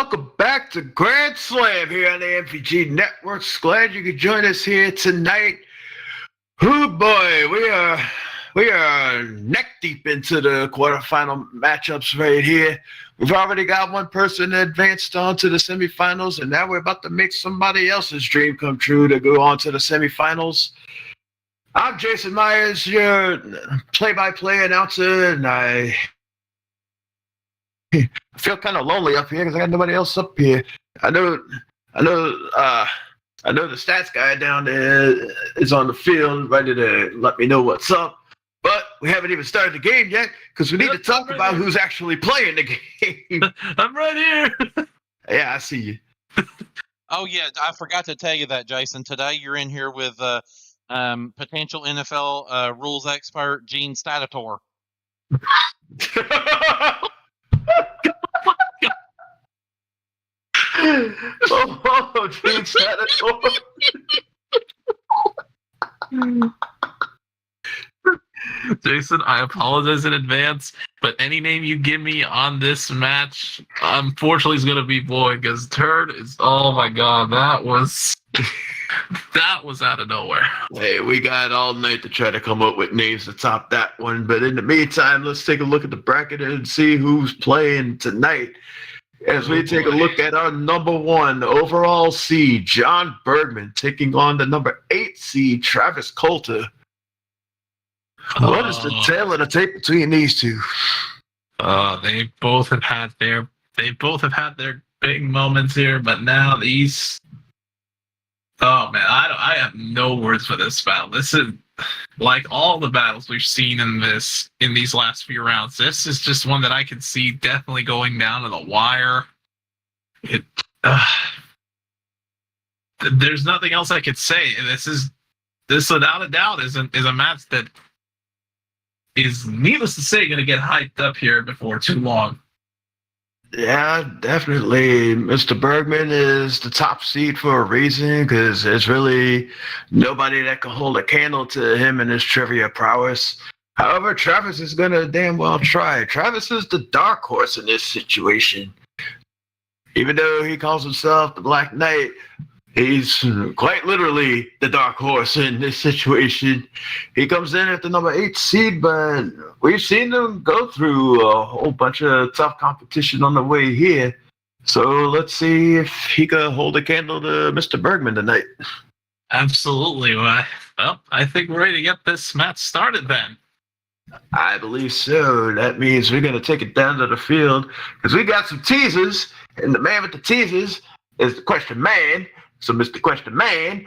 welcome back to Grand Slam here on the MVG Networks. Glad you could join us here tonight. Oh boy, we are neck deep into the quarterfinal matchups right here. We've already got one person advanced on to the semifinals, and now we're about to make somebody else's dream come true to go on to the semifinals. I'm Jason Myers, your play-by-play announcer, and I feel kind of lonely up here because I got nobody else up here. I know the stats guy down there is on the field, ready to let me know what's up. But we haven't even started the game yet because we need to talk about who's actually playing the game. I'm right here. Yeah, I see you. Oh yeah, I forgot to tell you that, Jason. Today you're in here with potential NFL rules expert Gene Statator. Oh, Gene Statator. Jason, I apologize in advance, but any name you give me on this match, unfortunately, is going to be void because Turd is. Oh my god, that was out of nowhere. Hey, we got all night to try to come up with names to top that one, but in the meantime, let's take a look at the bracket and see who's playing tonight. As we take a look at our number 1 overall seed, John Bergman, taking on the number 8 seed, Travis Coulter. What is the tale of the tape between these two? They both have had their big moments here, but now these. Oh man, I have no words for this battle. This is like all the battles we've seen in these last few rounds. This is just one that I can see definitely going down to the wire. There's nothing else I could say. This without a doubt is a match that is, needless to say, going to get hyped up here before too long. Yeah, definitely. Mr. Bergman is the top seed for a reason because there's really nobody that can hold a candle to him and his trivia prowess. However, Travis is going to damn well try. Travis is the dark horse in this situation. Even though he calls himself the Black Knight, he's quite literally the dark horse in this situation. He comes in at the number 8 seed, but we've seen him go through a whole bunch of tough competition on the way here. So let's see if he can hold a candle to Mr. Bergman tonight. Absolutely. Well, I think we're ready to get this match started then. I believe so. That means we're going to take it down to the field because we got some teasers, and the man with the teasers is the Question Man. So, Mr. Question Man,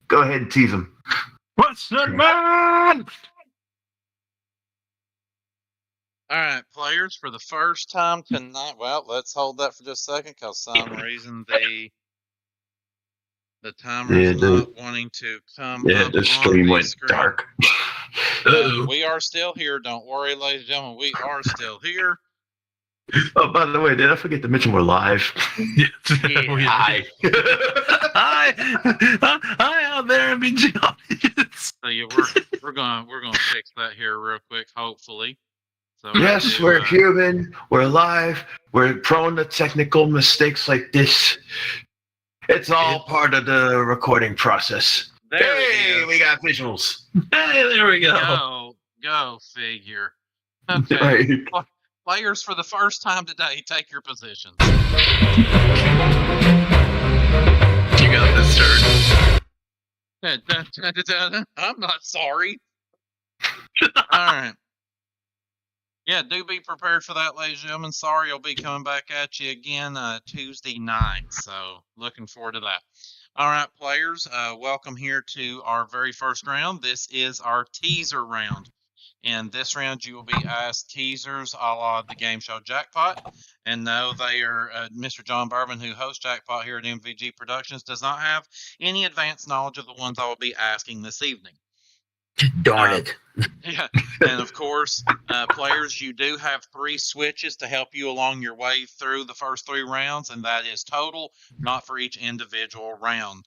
go ahead and tease him. Question Man! All right, players, for the first time tonight. Well, let's hold that for just a second because some reason the timer's not wanting to come up. Yeah, the stream went dark. We are still here. Don't worry, ladies and gentlemen. We are still here. Oh, by the way, did I forget to mention we're live? Yeah. Hi. Hi out there, MVG audience. So yeah, we're gonna fix that here real quick, hopefully. So yes, we're human. We're live. We're prone to technical mistakes like this. It's all part of the recording process. Hey, we got visuals. Hey, there we go. Go figure. Okay. Right. Players, for the first time today, take your positions. You got this turn. I'm not sorry. All right. Yeah, do be prepared for that, ladies and gentlemen. Sorry, I'll be coming back at you again Tuesday night. So looking forward to that. All right, players, welcome here to our very first round. This is our teaser round. In this round, you will be asked teasers a la the game show Jackpot. And no, they are Mr. John Bergman, who hosts Jackpot here at MVG Productions, does not have any advanced knowledge of the ones I will be asking this evening. Darn it. Yeah, and of course, players, you do have 3 switches to help you along your way through the first 3 rounds, and that is total, not for each individual round.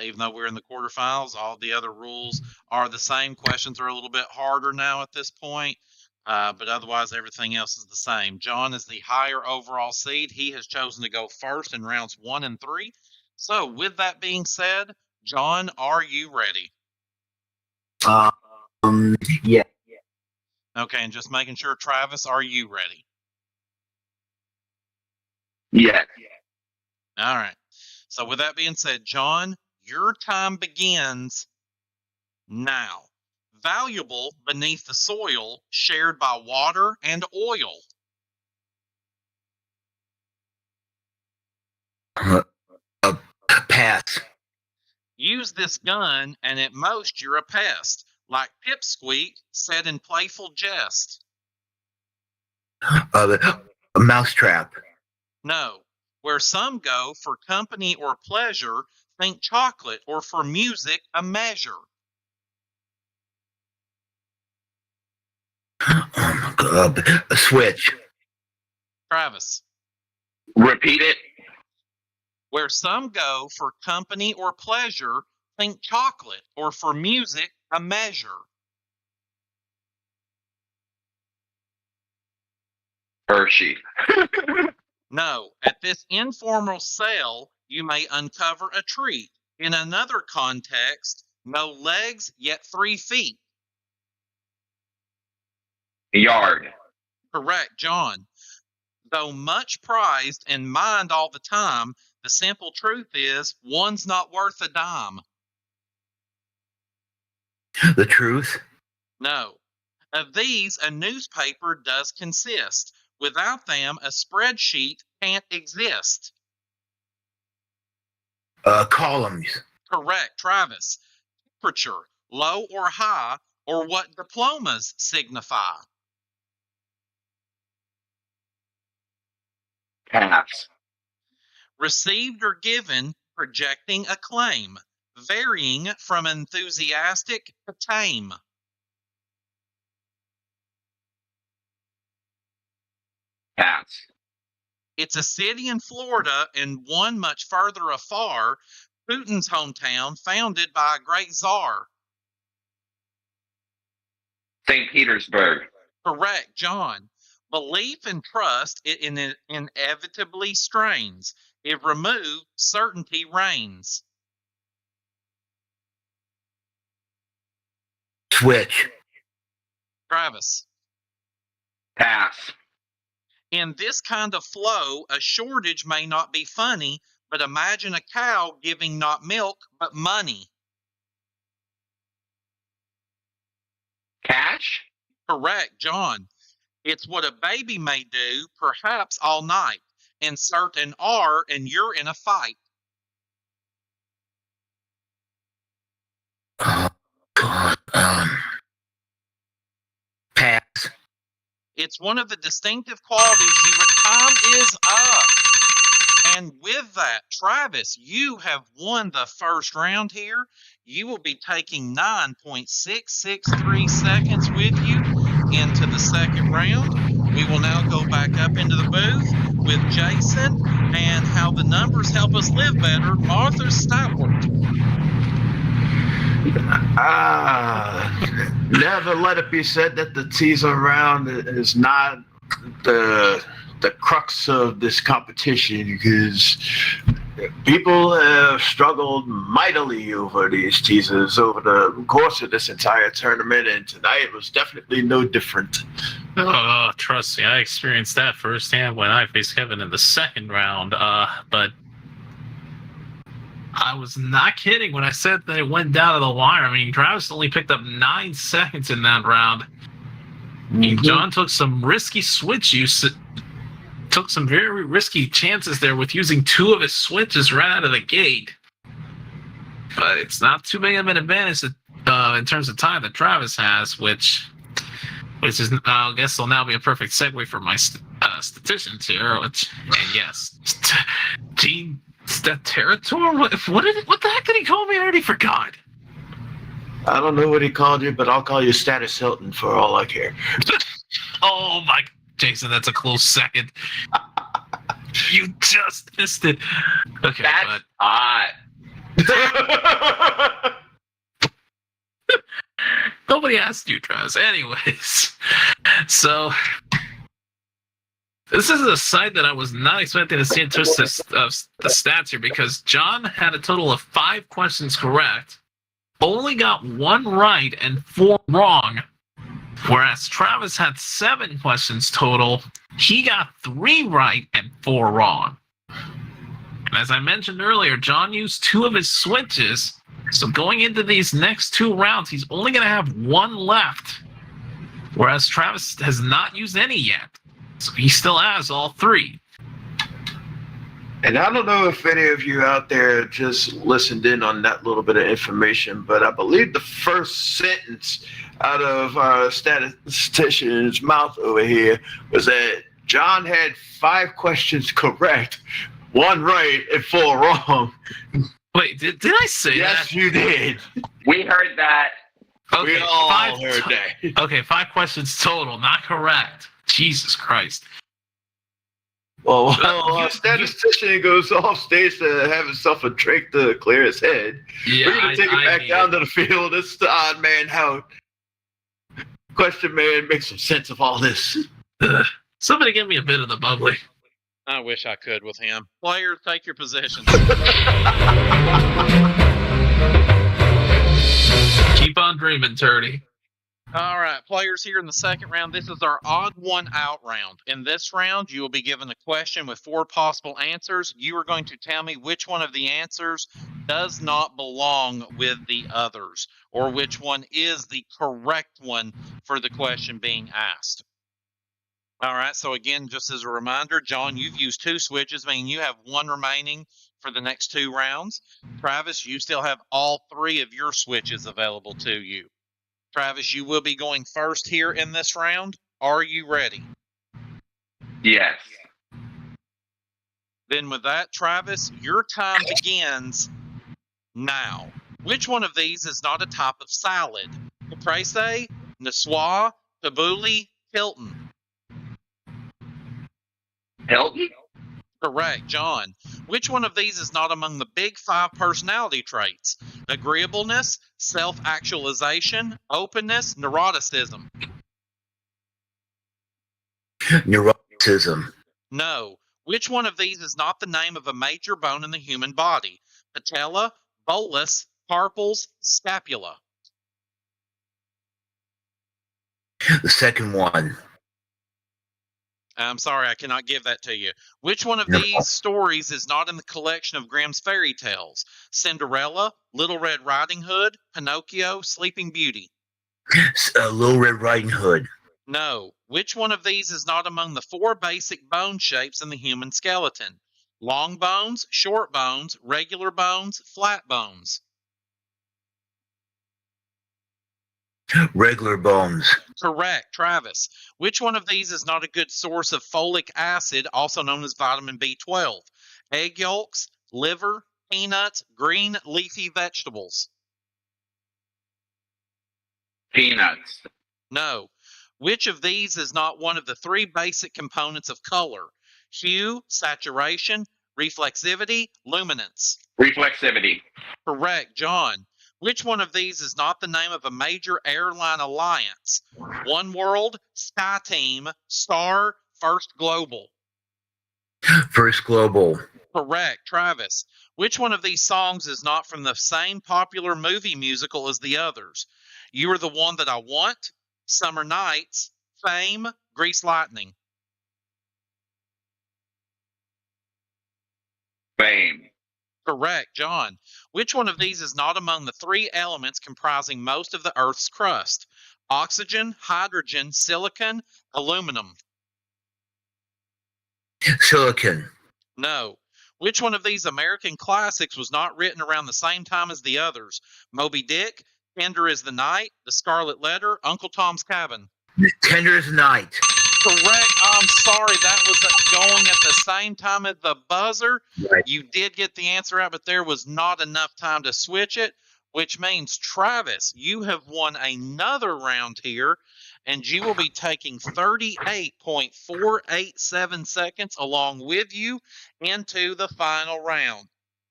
Even though we're in the quarterfinals, all the other rules are the same. Questions are a little bit harder now at this point. But otherwise, everything else is the same. John is the higher overall seed. He has chosen to go first in rounds 1 and 3. So, with that being said, John, are you ready? Yeah. Okay, and just making sure, Travis, are you ready? Yeah. All right. So, with that being said, John, your time begins now. Valuable beneath the soil, shared by water and oil. Pass. Use this gun, and at most you're a pest, like Pipsqueak said in playful jest. A mousetrap. No. Where some go for company or pleasure, think chocolate, or for music, a measure. Oh my God. A switch. Travis. Repeat it. Where some go for company or pleasure, think chocolate, or for music, a measure. Hershey. No, at this informal sale, you may uncover a treat. In another context, no legs, yet 3 feet. Yard. Correct, John. Though much prized and mined all the time, the simple truth is one's not worth a dime. The truth. No. Of these, a newspaper does consist. Without them, a spreadsheet can't exist. Columns. Correct, Travis. Temperature, low or high, or what diplomas signify. Pass. Received or given, projecting a claim, varying from enthusiastic to tame. Pass. It's a city in Florida and one much further afar, Putin's hometown, founded by a great czar. St. Petersburg. Correct, John. Belief and trust it inevitably strains. If removed, certainty reigns. Switch. Travis. Pass. In this kind of flow, a shortage may not be funny, but imagine a cow giving not milk, but money. Cash. Correct, John. It's what a baby may do, perhaps all night. Insert an R and you're in a fight. Oh God. Pass. It's one of the distinctive qualities time is up. And with that, Travis, you have won the first round here. You will be taking 9.663 seconds with you into the second round. We will now go back up into the booth with Jason and how the numbers help us live better, Martha Stewart. Never let it be said that the teaser round is not the crux of this competition, because people have struggled mightily over these teasers over the course of this entire tournament, and tonight was definitely no different. Oh, trust me, I experienced that firsthand when I faced Kevin in the second round. But I was not kidding when I said that it went down to the wire. I mean, Travis only picked up 9 seconds in that round. I mean, John took some risky switch use, took some very risky chances there with using 2 of his switches right out of the gate. But it's not too big of an advantage in terms of time that Travis has, which is, I guess, will now be a perfect segue for my statisticians here. And yes, Gene Staterator? What the heck did he call me? I already forgot. I don't know what he called you, but I'll call you Status Hilton for all I care. Oh my, Jason, that's a close second. You just missed it. Okay, That's hot. Nobody asked you, Travis. Anyways, So this is a site that I was not expecting to see in terms of the stats here, because John had a total of 5 questions correct, only got 1 right and 4 wrong, whereas Travis had 7 questions total. He got 3 right and 4 wrong. And as I mentioned earlier, John used 2 of his switches, so going into these next 2 rounds, he's only going to have 1 left, whereas Travis has not used any yet. So he still has all 3. And I don't know if any of you out there just listened in on that little bit of information, but I believe the first sentence out of our statistician's mouth over here was that John had 5 questions correct, 1 right, and 4 wrong. Wait, did I say Yes, that? you did. We heard that. Okay, We all 5 heard that. Okay, 5 questions total, not correct. Jesus Christ. Well, our statistician goes off stage to have himself a drink to clear his head. Yeah, We're going to take it back down to the field. It's the odd man out. Question man, make some sense of all this. Somebody give me a bit of the bubbly. I wish I could with him. Players, take your positions. Keep on dreaming, Turdy. All right, players, here in the second round, this is our odd one out round. In this round, you will be given a question with 4 possible answers. You are going to tell me which one of the answers does not belong with the others, or which one is the correct one for the question being asked. All right, so again, just as a reminder, John, you've used 2 switches, meaning you have 1 remaining for the next 2 rounds. Travis, you still have all 3 of your switches available to you. Travis, you will be going first here in this round. Are you ready? Yes. Then with that, Travis, your time begins now. Which one of these is not a type of salad? Caprese, Niçoise, tabbouleh, Hilton. Hilton? Correct, John. Which one of these is not among the big 5 personality traits? Agreeableness, self-actualization, openness, neuroticism. Neuroticism. No. Which one of these is not the name of a major bone in the human body? Patella, bolus, carpals, scapula. The second one. I'm sorry, I cannot give that to you. Which one of these stories is not in the collection of Grimm's fairy tales? Cinderella, Little Red Riding Hood, Pinocchio, Sleeping Beauty. Little Red Riding Hood. No. Which one of these is not among the 4 basic bone shapes in the human skeleton? Long bones, short bones, regular bones, flat bones. Regular bones. Correct, Travis. Which one of these is not a good source of folic acid, also known as vitamin B12? Egg yolks, liver, peanuts, green leafy vegetables. Peanuts. No. Which of these is not one of the 3 basic components of color? Hue, saturation, reflexivity, luminance. Reflexivity. Correct, John. Which one of these is not the name of a major airline alliance? One World, SkyTeam, Star, First Global. First Global. Correct, Travis. Which one of these songs is not from the same popular movie musical as the others? You Are the One That I Want, Summer Nights, Fame, Grease Lightning. Fame. Correct, John. Which one of these is not among the 3 elements comprising most of the Earth's crust? Oxygen, hydrogen, silicon, aluminum. Silicon. No. Which one of these American classics was not written around the same time as the others? Moby Dick, Tender is the Night, The Scarlet Letter, Uncle Tom's Cabin. Tender as Night. Correct. I'm sorry, that was going at the same time as the buzzer. Right. You did get the answer out, but there was not enough time to switch it, which means, Travis, you have won another round here, and you will be taking 38.487 seconds along with you into the final round.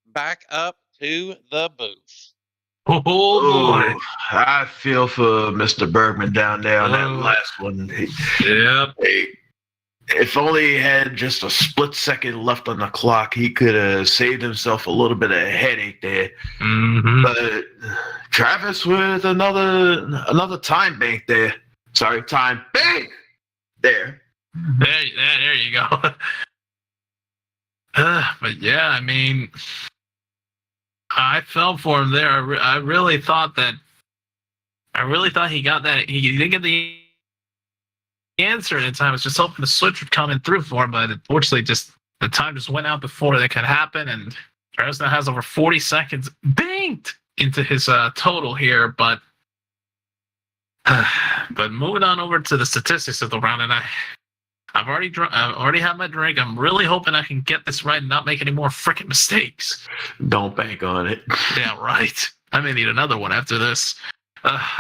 Back up to the booth. Oh boy. Oh, I feel for Mr. Bergman down there on that Oh. last one. Yep. If only he had just a split second left on the clock, he could have saved himself a little bit of a headache there. Mm-hmm. But Travis with another time bank there. Sorry, time bank there. There you go. But yeah, I mean, I fell for him there. I really thought he got that. He didn't get the answer in time. I was just hoping the switch would come in through for him, but unfortunately, just the time just went out before that could happen. And Travis now has over 40 seconds banked into his total here. But moving on over to the statistics of the round, and I've already had my drink. I'm really hoping I can get this right and not make any more freaking mistakes. Don't bank on it. Yeah, right. I may need another one after this.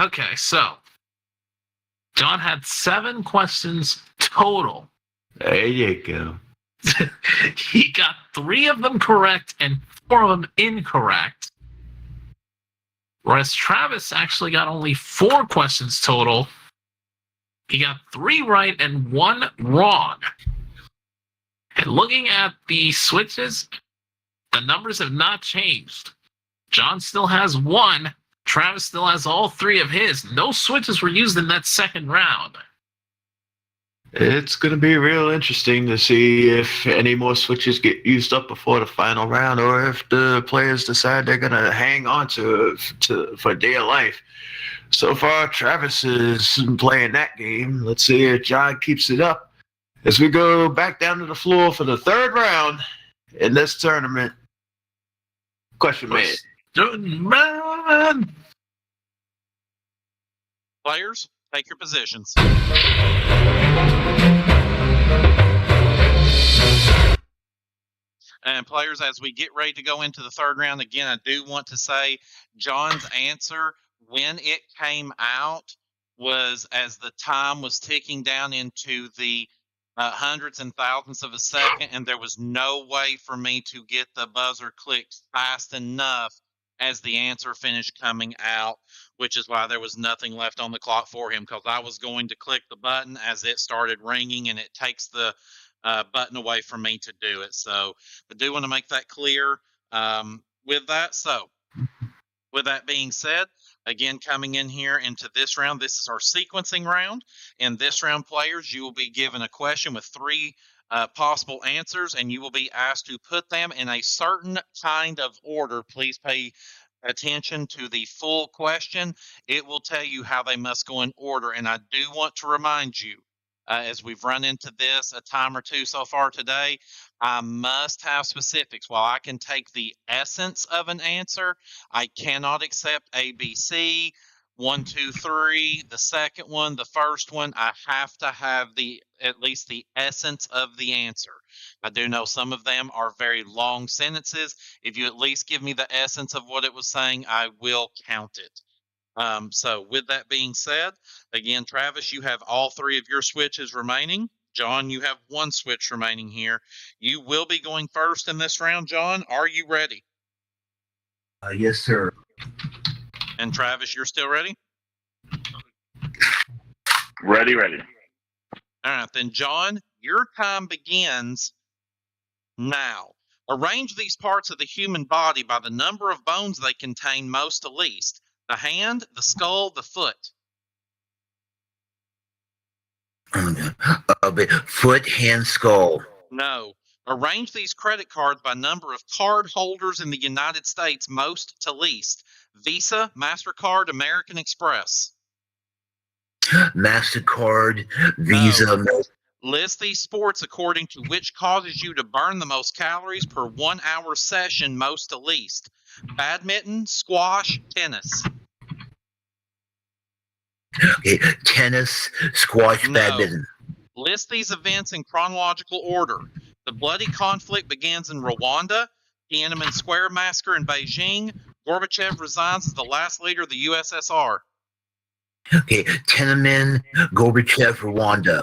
Okay, so John had 7 questions total. There you go. He got 3 of them correct and 4 of them incorrect. Whereas Travis actually got only 4 questions total. He got 3 right and 1 wrong. And looking at the switches, the numbers have not changed. John still has 1. Travis still has all 3 of his. No switches were used in that second round. It's going to be real interesting to see if any more switches get used up before the final round, or if the players decide they're going to hang on to it for dear life. So far, Travis is playing that game. Let's see if John keeps it up as we go back down to the floor for the third round in this tournament. Question man. Players, take your positions. And players, as we get ready to go into the third round, again, I do want to say John's answer when it came out was as the time was ticking down into the hundreds and thousands of a second, and there was no way for me to get the buzzer clicked fast enough as the answer finished coming out, which is why there was nothing left on the clock for him, because I was going to click the button as it started ringing, and it takes the button away from me to do it. So I do want to make that clear with that. So with that being said, again, coming in here into this round, this is our sequencing round. In this round, players, you will be given a question with 3 possible answers, and you will be asked to put them in a certain kind of order. Please pay attention to the full question. It will tell you how they must go in order. And I do want to remind you, as we've run into this a time or two so far today, I must have specifics. While I can take the essence of an answer, I cannot accept A, B, C, 1, 2, 3, the second one, the first one. I have to have at least the essence of the answer. I do know some of them are very long sentences. If you at least give me the essence of what it was saying, I will count it. So with that being said, again, Travis, you have all 3 of your switches remaining. John, you have 1 switch remaining here. You will be going first in this round. John, are you ready? Yes, sir. And Travis, you're still ready? Ready. All right, then, John, your time begins now. Arrange these parts of the human body by the number of bones they contain most to least. The hand, the skull, the foot. Foot, hand, skull. No. Arrange these credit cards by number of card holders in the United States, most to least. Visa, MasterCard, American Express. MasterCard, Visa. No. List these sports according to which causes you to burn the most calories per 1 hour session, most to least. Badminton, squash, tennis. Okay. Tennis, squash, No. badminton. List these events in chronological order. The bloody conflict begins in Rwanda. Tiananmen Square massacre in Beijing. Gorbachev resigns as the last leader of the USSR. Okay. Tiananmen, Gorbachev, Rwanda.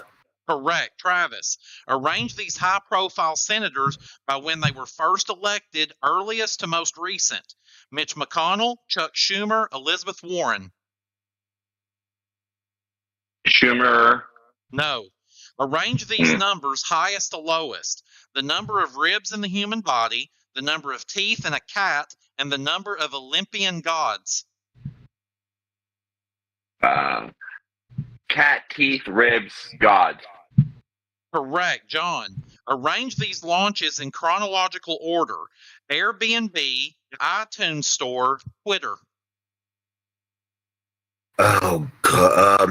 Correct. Travis. Arrange these high-profile senators by when they were first elected, earliest to most recent. Mitch McConnell, Chuck Schumer, Elizabeth Warren. Schumer. No. Arrange these numbers highest to lowest. The number of ribs in the human body, the number of teeth in a cat, and the number of Olympian gods. Cat, teeth, ribs, God. Correct, John. Arrange these launches in chronological order. Airbnb, iTunes Store, Twitter. Oh, God.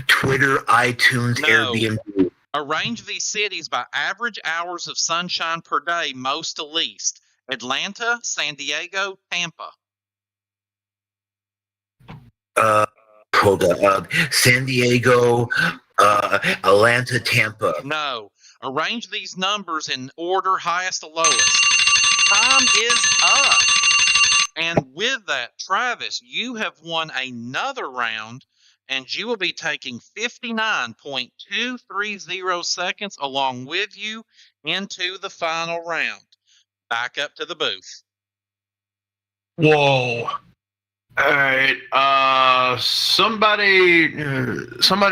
Twitter, iTunes, No. Airbnb. Arrange these cities by average hours of sunshine per day, most to least. Atlanta, San Diego, Tampa. Hold on. San Diego, Atlanta, Tampa. No. Arrange these numbers in order highest to lowest. Time is up. And with that, Travis, you have won another round, and you will be taking 59.230 seconds along with you into the final round. Back up to the booth. Whoa. All right. Somebody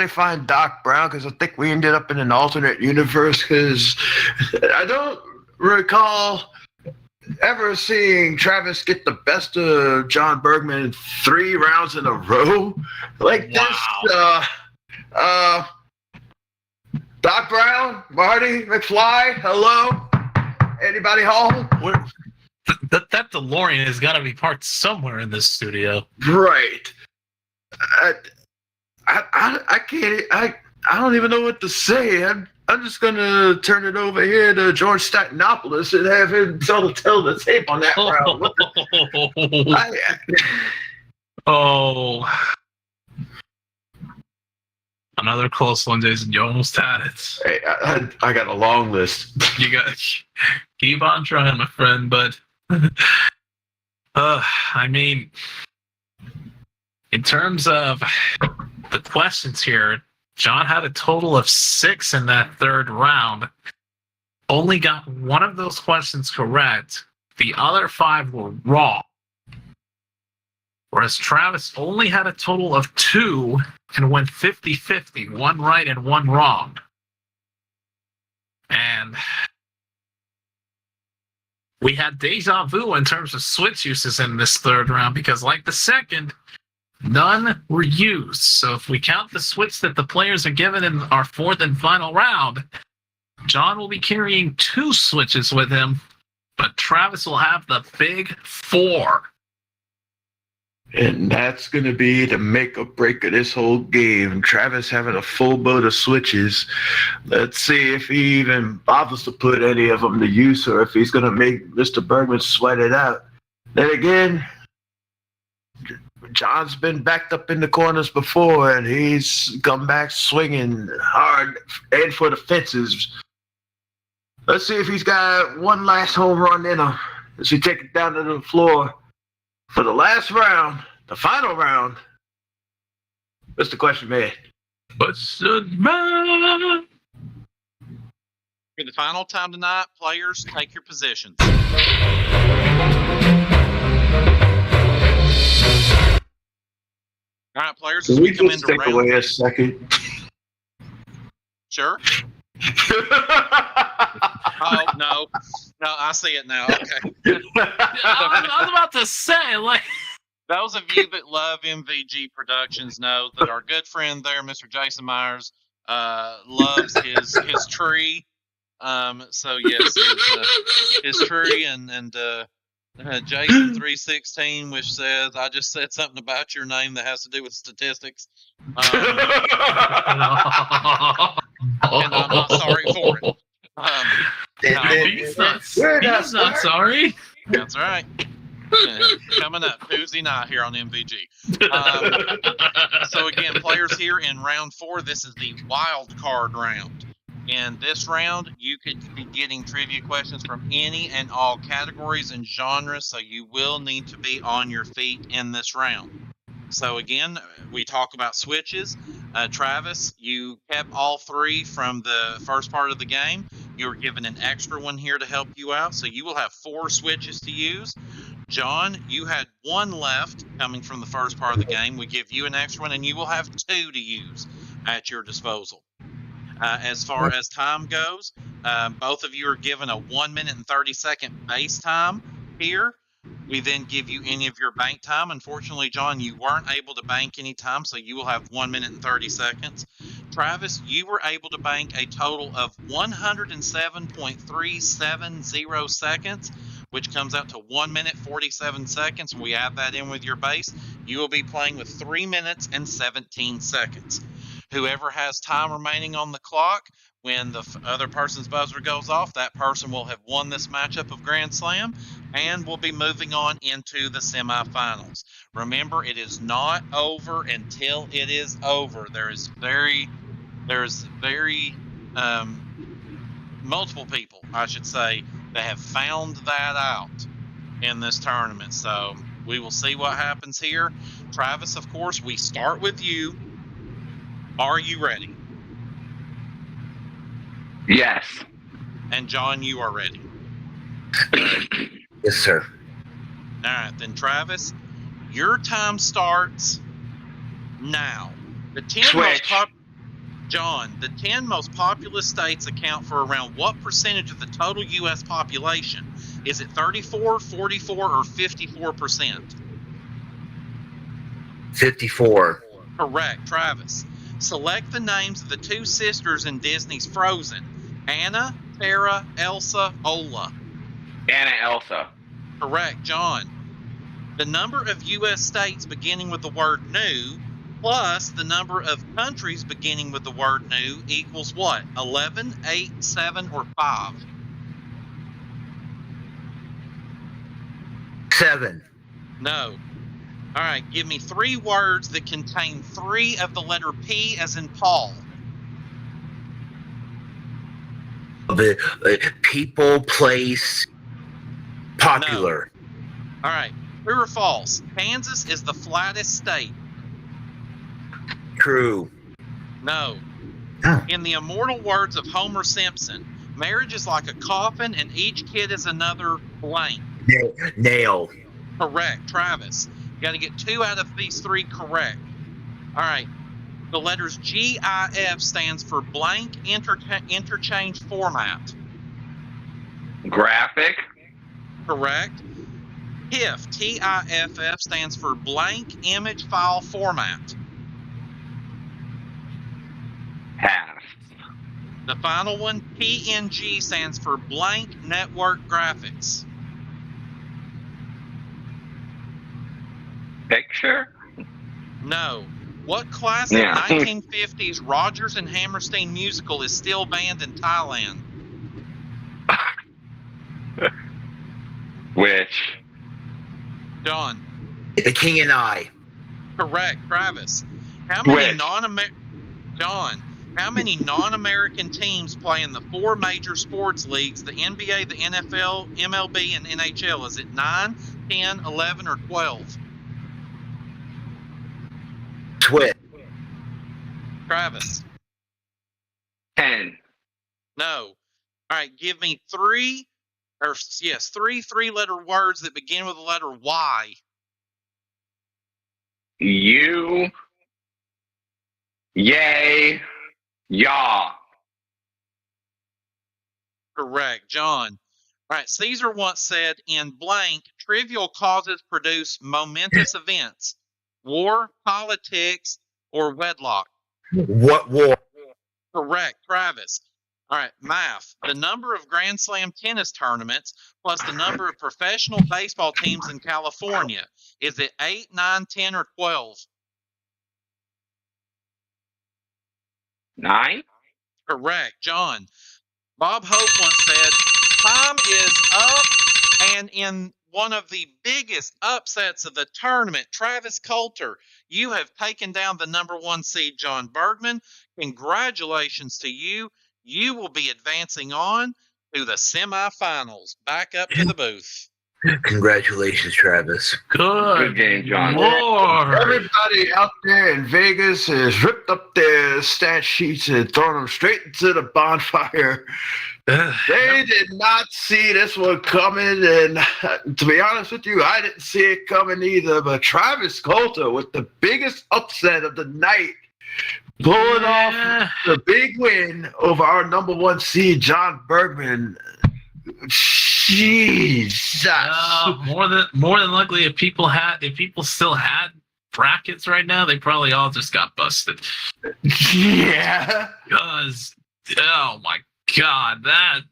find Doc Brown, because I think we ended up in an alternate universe, because I don't recall ever seeing Travis get the best of John Bergman 3 rounds in a row like this. Doc Brown, Marty, McFly, hello? Anybody home? That DeLorean has got to be parked somewhere in this studio. Right. I can't. I don't even know what to say. I'm just gonna turn it over here to George Statenopoulos and have him tell the tape on that round. Oh. Another close one, Jason. You almost had it. Hey, I got a long list. You got keep on trying, my friend. But I mean, in terms of the questions here, John had a total of 6 in that third round. Only got one of those questions correct. The other 5 were wrong. Whereas Travis only had a total of 2 and went 50-50, 1 right and 1 wrong. And we had deja vu in terms of switch uses in this third round, because like the second, none were used. So if we count the switch that the players are given in our fourth and final round, John will be carrying 2 switches with him, but Travis will have the big 4. And that's going to be the make or break of this whole game. Travis having a full boat of switches. Let's see if he even bothers to put any of them to use, or if he's going to make Mr. Bergman sweat it out. Then again, John's been backed up in the corners before, and he's come back swinging hard and for the fences. Let's see if he's got one last home run in him as he takes it down to the floor for the last round, the final round. What's the question, man? What's the man? For the final time tonight, players, take your positions. All right, players, as Can we we come just into take round. away a second? Sure. Oh, no, I see it now. Okay. I was about to say, like, Those of you that love MVG Productions know that our good friend there, Mr. Jason Myers, loves his tree. So yes, his tree and Jason 316, which says, "I just said something about your name that has to do with statistics." And I'm not sorry for it. he's not sorry. That's right. Coming up Tuesday night here on MVG. So again, players here in round 4, this is the wild card round. In this round, you could be getting trivia questions from any and all categories and genres, so you will need to be on your feet in this round. So again, we talk about switches. Travis, you kept all three from the first part of the game. You were given an extra one here to help you out, so you will have 4 switches to use. John, you had 1 left coming from the first part of the game. We give you an extra one, and you will have 2 to use at your disposal. As far as time goes, both of you are given a 1 minute and 30-second base time here. We then give you any of your bank time. Unfortunately, John, you weren't able to bank any time, so you will have 1 minute and 30 seconds. Travis, you were able to bank a total of 107.370 seconds, which comes out to 1 minute 47 seconds. We add that in with your base. You will be playing with 3 minutes and 17 seconds. Whoever has time remaining on the clock when the other person's buzzer goes off, that person will have won this matchup of Grand Slam and will be moving on into the semifinals. Remember, it is not over until it is over. There's very multiple people, I should say, that have found that out in this tournament. So we will see what happens here. Travis, of course, we start with you. Are you ready? Yes. And John, you are ready. Yes, sir. All right, then Travis, your time starts now. The 10 most John, the 10 most populous states account for around what percentage of the total U.S. population? Is it 34, 44, or 54%? 54. Correct, Travis. Select the names of the 2 sisters in Disney's Frozen. Anna, Tara, Elsa, Ola. Anna Elsa. Correct, John. The number of U.S. states beginning with the word new plus the number of countries beginning with the word new equals what? 11, 8, 7, or 5? 7. No. All right, give me 3 words that contain 3 of the letter P as in Paul. The people, place, popular. No. All right, true or false? Kansas is the flattest state. True. No. Oh. In the immortal words of Homer Simpson, marriage is like a coffin and each kid is another blank. Nail. Correct, Travis. You got to get 2 out of these 3 correct. All right. The letters GIF stands for blank interchange format. Graphic. Correct. TIFF, TIFF, stands for blank image file format. Pass. The final one, PNG, stands for blank network graphics. Picture. No. What classic Yeah. 1950s Rodgers and Hammerstein musical is still banned in Thailand? Which? John. The King and I. Correct, Travis. How many Which? How many non-American teams play in the 4 major sports leagues, the NBA, the NFL, MLB, and NHL? Is it 9, 10, 11, or 12? Twit. Travis. 10. No. All right, give me 3 3-letter words that begin with the letter Y. You. Yay. Yaw. Correct, John. All right, Caesar once said, in blank, trivial causes produce momentous events. War, politics, or wedlock. What war? Correct, Travis. All right, math. The number of Grand Slam tennis tournaments plus the number of professional baseball teams in California. Is it 8, 9, 10, or 12? 9. Correct, John. Bob Hope once said, time is up, and in one of the biggest upsets of the tournament, Travis Coulter, you have taken down the number 1 seed, John Bergman. Congratulations to you. You will be advancing on to the semifinals. Back up to the booth. Congratulations, Travis. Good game, John. Lord. Everybody out there in Vegas has ripped up their stat sheets and thrown them straight into the bonfire. They did not see this one coming, and to be honest with you, I didn't see it coming either. But Travis Coulter with the biggest upset of the night, pulling off the big win over our number one seed, John Bergman. Jesus. More than likely, if people still had brackets right now, they probably all just got busted. Yeah. Because oh my god, that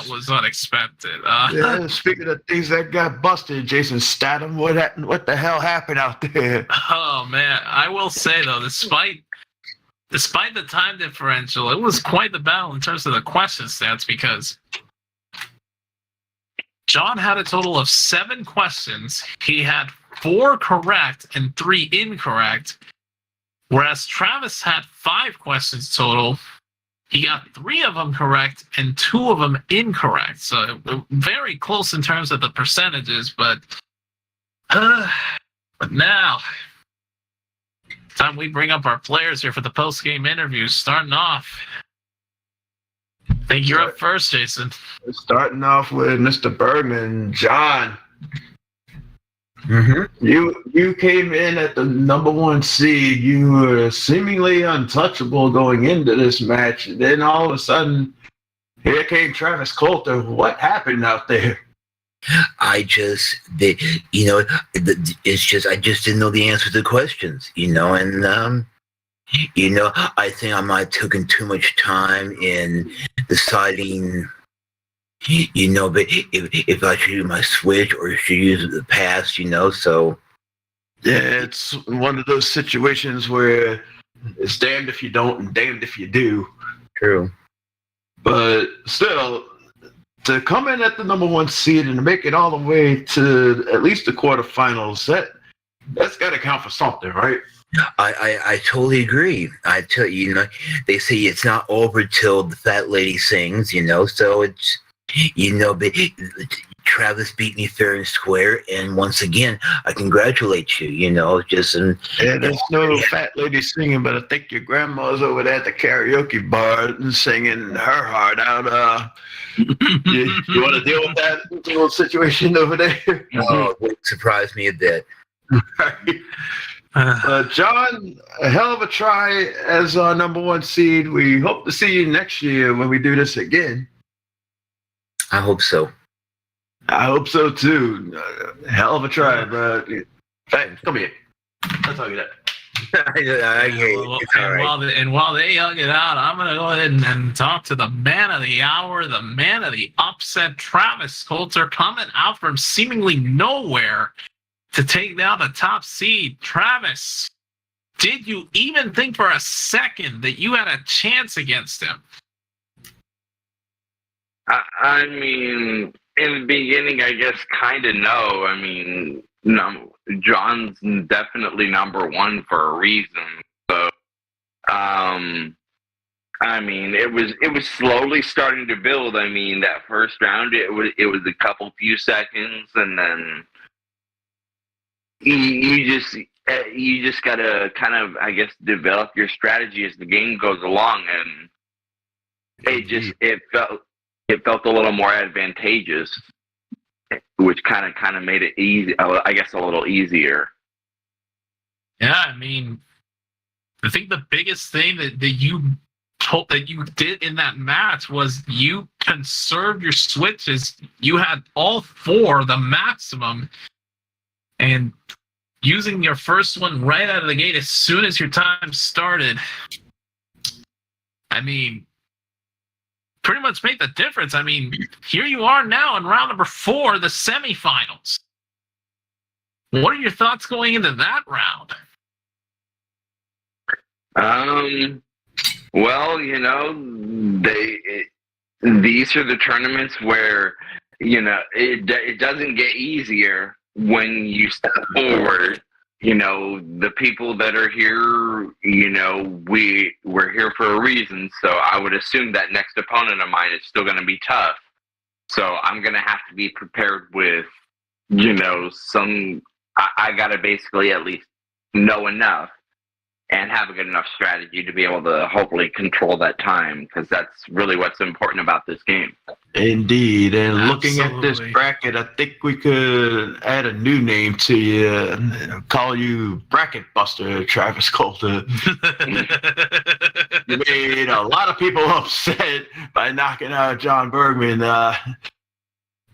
was unexpected. Yeah, speaking of things that got busted, Jason Statham, what the hell happened out there? Oh man, I will say though, despite the time differential, it was quite the battle in terms of the question stats because John had a total of 7 questions. He had 4 correct and 3 incorrect, whereas Travis had 5 questions total. He got 3 of them correct and 2 of them incorrect. So very close in terms of the percentages, but now time we bring up our players here for the post-game interviews. Starting off, I think you're up first, Jason. Starting off with Mr. Bergman, John. Mm-hmm. You came in at the number one seed. You were seemingly untouchable going into this match. And then all of a sudden, here came Travis Coulter. What happened out there? I just didn't know the answer to the questions, and I think I might have taken too much time in deciding, but if I should use my switch or should use the pass, so. Yeah, it's one of those situations where it's damned if you don't and damned if you do. True. But still, to come in at the number one seed and to make it all the way to at least the quarterfinals, that's got to count for something, right? I totally agree. I tell you, they say it's not over till the fat lady sings, so it's, but Travis beat me fair and square, and once again, I congratulate you, Yeah, there's no fat lady singing, but I think your grandma's over there at the karaoke bar and singing her heart out. You want to deal with that little situation over there? Oh, it surprised me a bit. John, a hell of a try as our number one seed. We hope to see you next year when we do this again. I hope so. I hope so too. Hell of a try, bro. Thanks. Come here. I'll tell you that. I hear you. It's all right. While they hug it out, I'm going to go ahead and talk to the man of the hour, the man of the upset, Travis Coulter, coming out from seemingly nowhere to take down the top seed. Travis, did you even think for a second that you had a chance against him? I mean, in the beginning, I guess kind of no. I mean, no, John's definitely number one for a reason. So, I mean, it was slowly starting to build. I mean, that first round, it was a few seconds, and then you just gotta kind of, I guess, develop your strategy as the game goes along, and it felt a little more advantageous, which kind of made it easy. I guess a little easier. Yeah, I mean, I think the biggest thing that you did in that match was you conserved your switches. You had all 4, the maximum, and using your first one right out of the gate as soon as your time started. I mean, pretty much made the difference. I mean, here you are now in round number 4, the semifinals. What are your thoughts going into that round? Well, these are the tournaments where, it doesn't get easier when you step forward. The people that are here, we're here for a reason. So I would assume that next opponent of mine is still going to be tough. So I'm gonna have to be prepared with, some. I gotta basically at least know enough and have a good enough strategy to be able to hopefully control that time, because that's really what's important about this game. Indeed. And looking at this Absolutely. bracket, I think we could add a new name to you and call you Bracket Buster, Travis Coulter. You made a lot of people upset by knocking out John Bergman.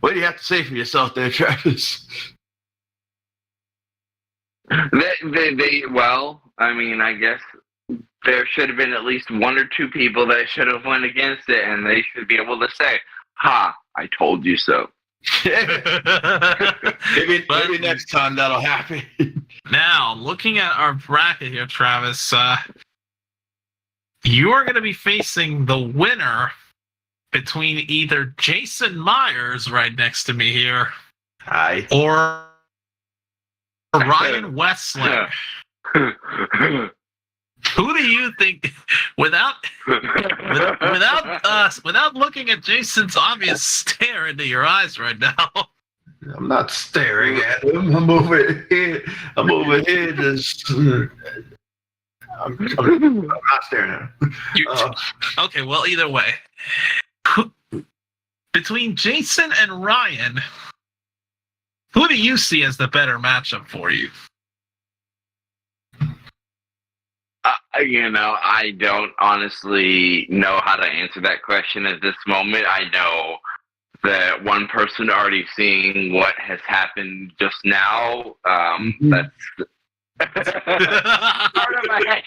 What do you have to say for yourself there, Travis? Well, I mean, I guess there should have been at least one or two people that should have went against it, and they should be able to say, "Ha, I told you so." maybe next time that'll happen. Now, looking at our bracket here, Travis, you are going to be facing the winner between either Jason Myers, right next to me here, Hi. or Ryan Westling. Who do you think, without looking at Jason's obvious stare into your eyes right now? I'm not staring at him. I'm over here. Just. I'm not staring at him. Okay, well, either way, between Jason and Ryan, who do you see as the better matchup for you? I don't honestly know how to answer that question at this moment. I know that one person already seeing what has happened just now. That's part of my head.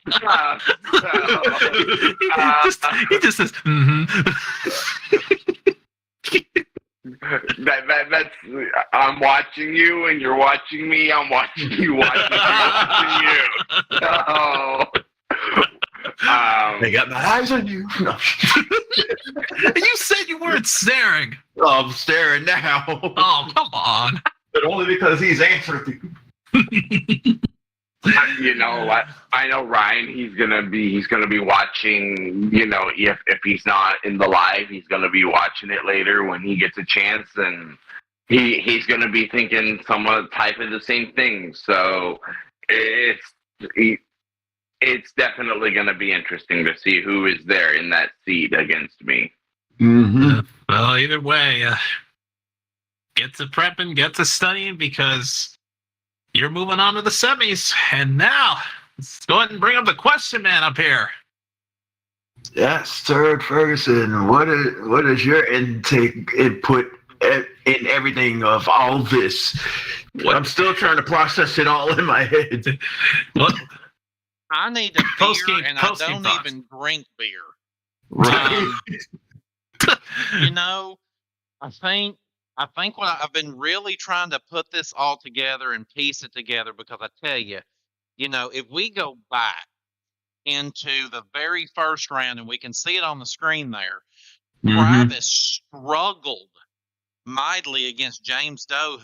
He just says, That's I'm watching you and you're watching me. I'm watching you, watching you. So, I got my eyes on you. No. You said you weren't staring. Oh, I'm staring now. Oh, come on. But only because he's answering you. you know what? I know Ryan. He's gonna be watching. If he's not in the live, he's gonna be watching it later when he gets a chance, and he's gonna be thinking somewhat type of the same thing. So it's definitely gonna be interesting to see who is there in that seat against me. Mm-hmm. Well, either way, get to prepping, get to studying, because you're moving on to the semis. And now, let's go ahead and bring up the question man up here. Yes, Third Ferguson. What is your input in everything of all this? I'm still trying to process it all in my head. What? I need a beer, Post-game- and I post-game don't thoughts. even drink beer. Right. I think what I've been really trying to put this all together and piece it together, because I tell you, if we go back into the very first round, and we can see it on the screen there, Travis struggled mightily against James Doe,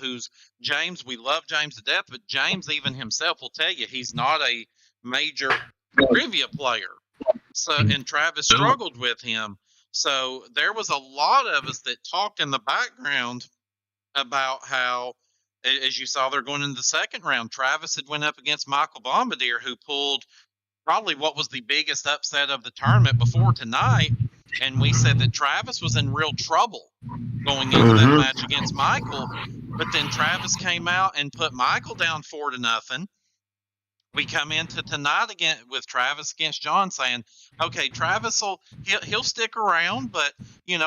we love James to death, but James even himself will tell you he's not a major trivia player. So, and Travis struggled with him. So there was a lot of us that talked in the background about how, as you saw, they're going into the second round. Travis had went up against Michael Bombardier, who pulled probably what was the biggest upset of the tournament before tonight. And we said that Travis was in real trouble going into that match against Michael. But then Travis came out and put Michael down 4-0. We come into tonight again with Travis against John, saying, okay, Travis he'll stick around, but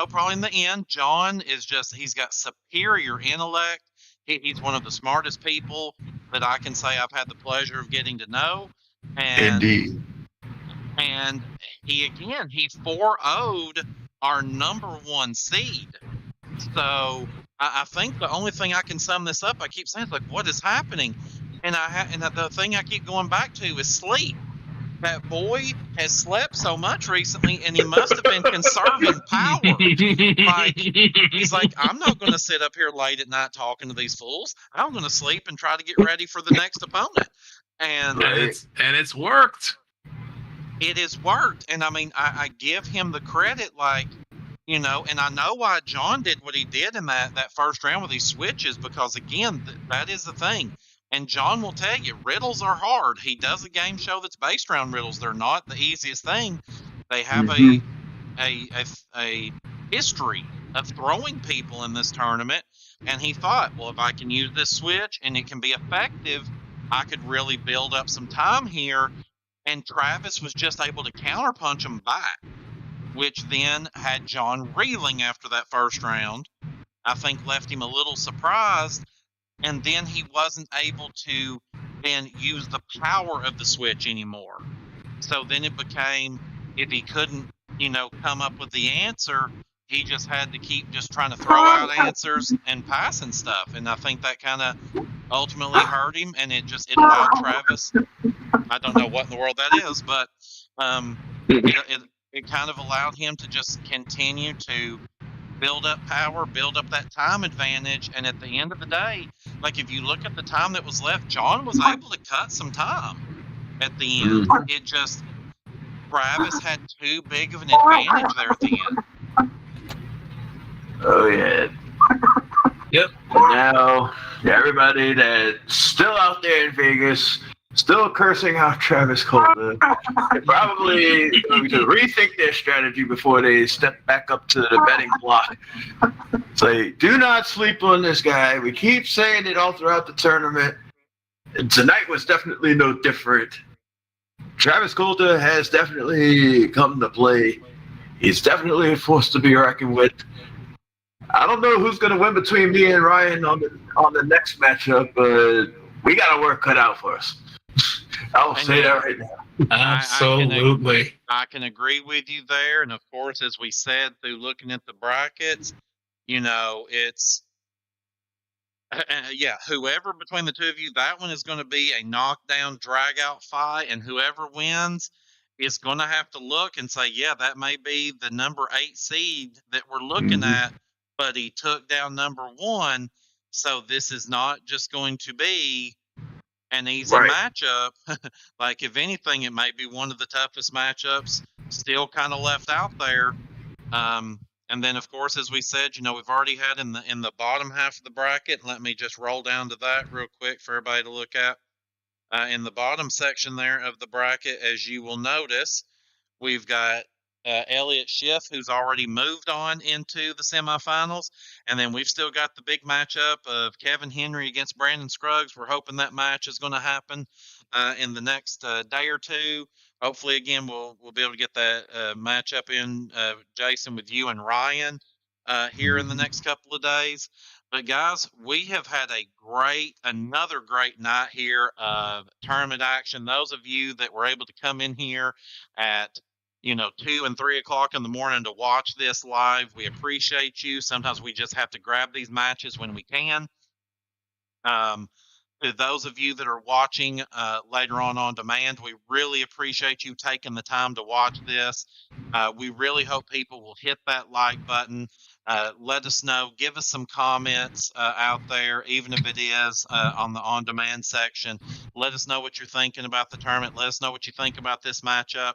probably in the end, John he's got superior intellect. He's one of the smartest people that I can say I've had the pleasure of getting to know. And, Indeed. And he 4-0'd our number one seed. So I think the only thing I can sum this up, I keep saying, it's like, what is happening? And the thing I keep going back to is sleep. That boy has slept so much recently, and he must have been conserving power. He's like, I'm not going to sit up here late at night talking to these fools. I'm going to sleep and try to get ready for the next opponent. And it's worked. It has worked. And I mean, I give him the credit. Like, You know, and I know why John did what he did in that first round with these switches, because again, that is the thing. And John will tell you, riddles are hard. He does a game show that's based around riddles. They're not the easiest thing. They have a history of throwing people in this tournament, and he thought, well, if I can use this switch and it can be effective, I could really build up some time here. And Travis was just able to counterpunch him back, which then had John reeling after that first round. I think left him a little surprised, and then he wasn't able to then use the power of the switch anymore. So then it became, if he couldn't, come up with the answer, he just had to keep just trying to throw out answers and passing stuff. And I think that kind of ultimately hurt him, and it allowed Travis, I don't know what in the world that is, but it kind of allowed him to just continue to build up power, build up that time advantage. And at the end of the day, like if you look at the time that was left, John was able to cut some time at the end. It just, Travis had too big of an advantage there at the end. Oh, yeah. Yep. Now, everybody that's still out there in Vegas, still cursing out Travis Coulter, they're probably going to rethink their strategy before they step back up to the betting block. Say, do not sleep on this guy. We keep saying it all throughout the tournament. And tonight was definitely no different. Travis Coulter has definitely come to play. He's definitely a force to be reckoned with. I don't know who's going to win between me and Ryan on the next matchup, but we got our work cut out for us. I'll say that right now. Absolutely. I can agree with you there. And of course, as we said, through looking at the brackets, it's, whoever between the two of you, that one is going to be a knockdown, drag-out fight, and whoever wins is going to have to look and say, yeah, that may be the number 8 seed that we're looking at, but he took down number 1, so this is not just going to be an easy matchup. Like, if anything, it may be one of the toughest matchups still kind of left out there. And then, of course, as we said, we've already had in the bottom half of the bracket. Let me just roll down to that real quick for everybody to look at. In the bottom section there of the bracket, as you will notice, we've got Elliott Schiff, who's already moved on into the semifinals. And then we've still got the big matchup of Kevin Henry against Brandon Scruggs. We're hoping that match is going to happen in the next day or two. Hopefully, again, we'll be able to get that matchup in, Jason, with you and Ryan here in the next couple of days. But, guys, we have had another great night here of tournament action. Those of you that were able to come in here at 2 and 3 o'clock in the morning to watch this live, we appreciate you. Sometimes we just have to grab these matches when we can. To those of you that are watching later on demand, we really appreciate you taking the time to watch this. We really hope people will hit that like button. Let us know. Give us some comments out there, even if it is on the on-demand section. Let us know what you're thinking about the tournament. Let us know what you think about this matchup.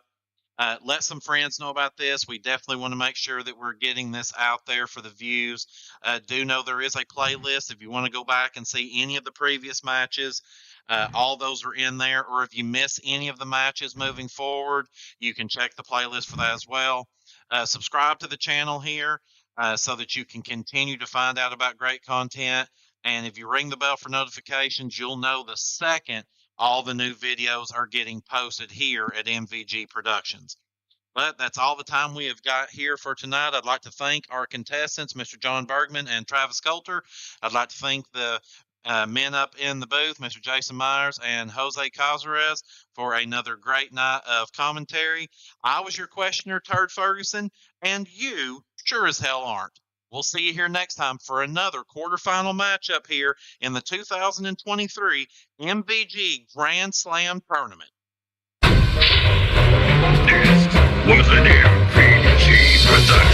Let some friends know about this. We definitely want to make sure that we're getting this out there for the views. Do know there is a playlist if you want to go back and see any of the previous matches. All those are in there. Or if you miss any of the matches moving forward, you can check the playlist for that as well. Subscribe to the channel here so that you can continue to find out about great content. And if you ring the bell for notifications, you'll know the second all the new videos are getting posted here at MVG Productions. But that's all the time we have got here for tonight. I'd like to thank our contestants, Mr. John Bergman and Travis Coulter. I'd like to thank the men up in the booth, Mr. Jason Myers and Jose Cazares, for another great night of commentary. I was your questioner, Turd Ferguson, and you sure as hell aren't. We'll see you here next time for another quarterfinal matchup here in the 2023 MVG Grand Slam Tournament. This was an MVG production.